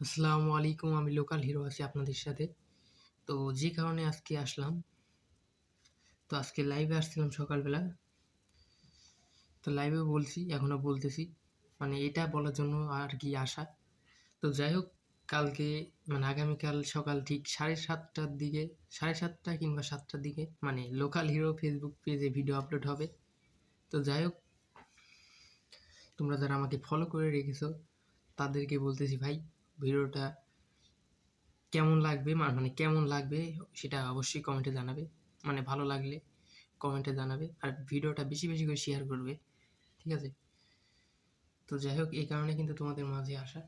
আসসালামু আলাইকুম। আমি লোকাল হিরো আছি আপনাদের সাথে। তো যে কারণে আজকে আসলাম, তো আজকে লাইভে আসছিলাম সকালবেলা। তো লাইভেও বলছি, এখনও বলতেছি। মানে এটা বলার জন্য আর কি আসা। তো যাই হোক, কালকে মানে আগামীকাল সকাল ঠিক 7:30টার দিকে, 7:30 কিংবা 7টার দিকে মানে লোকাল হিরো ফেসবুক পেজে ভিডিও আপলোড হবে। তো যাই হোক, তোমরা যারা আমাকে ফলো করে রেখেছো তাদেরকে বলতেছি, ভাই ভিডিওটা কেমন লাগবে, মানে কেমন লাগবে সেটা অবশ্যই কমেন্টে জানাবে। মানে ভালো লাগলে কমেন্টে জানাবে, আর ভিডিওটা বেশি বেশি করে শেয়ার করবে, ঠিক আছে? তো যাই হোক, এই কারণে কিন্তু তোমাদের মাঝে আসা।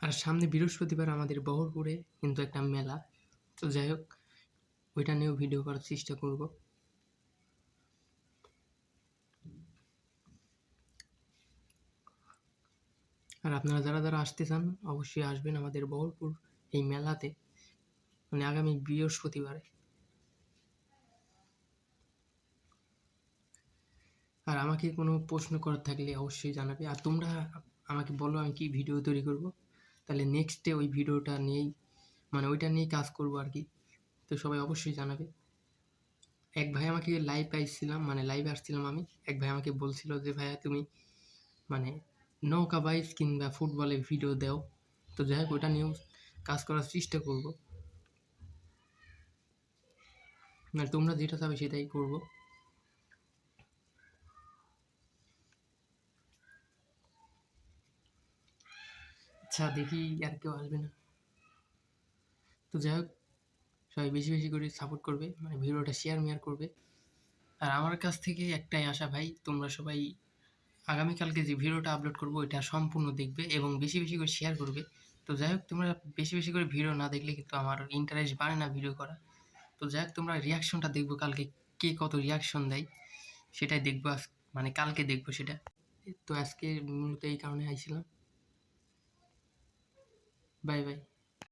আর সামনে বৃহস্পতিবার আমাদের বহরপুরে কিন্তু একটা মেলা। তো যাই হোক, ওইটা নিয়েও ভিডিও করার চেষ্টা করব। আর আপনারা যারা যারা আসতে চান অবশ্যই আসবেন আমাদের বহরপুর এই মেলাতে, মানে আগামী বৃহস্পতিবারে। আর আমাকে কোনো প্রশ্ন করার থাকলে অবশ্যই জানাবে। আর তোমরা আমাকে বলো আমি কি ভিডিও তৈরি করব, তাহলে নেক্সট ডে ওই ভিডিওটা নিয়েই, মানে ওইটা নিয়েই কাজ করব আর কি। তো সবাই অবশ্যই জানাবে। এক ভাই আমাকে মানে লাইভে আসছিলাম আমি, এক ভাই আমাকে বলছিল যে ভাইয়া তুমি মানে নৌকা বাইচ কিংবা ফুটবলের ভিডিও দাও। তো যাই হোক, ওইটা নিয়েও কাজ করার চেষ্টা করব। মানে তোমরা যেটা চাবে সেটাই করব। আচ্ছা দেখি আর কেউ আসবে না। তো যাই হোক, সবাই বেশি বেশি করে সাপোর্ট করবে, মানে ভিডিওটা শেয়ার করবে। আর আমার কাছ থেকে একটাই আশা ভাই, তোমরা সবাই আগামীকালকে যে ভিডিওটা আপলোড করবো ওইটা সম্পূর্ণ দেখবে এবং বেশি বেশি করে শেয়ার করবে। তো যাই হোক, তোমরা বেশি বেশি করে ভিডিও না দেখলে কিন্তু আমার ইন্টারেস্ট বাড়ে না ভিডিও করা। তো যাই হোক, তোমরা রিয়াকশনটা দেখবো কালকে, কে কত রিয়াকশন দেয় সেটাই দেখবো। মানে কালকে দেখবো সেটা। তো আজকে মূলত এই কারণে আইছিলাম। Bye bye.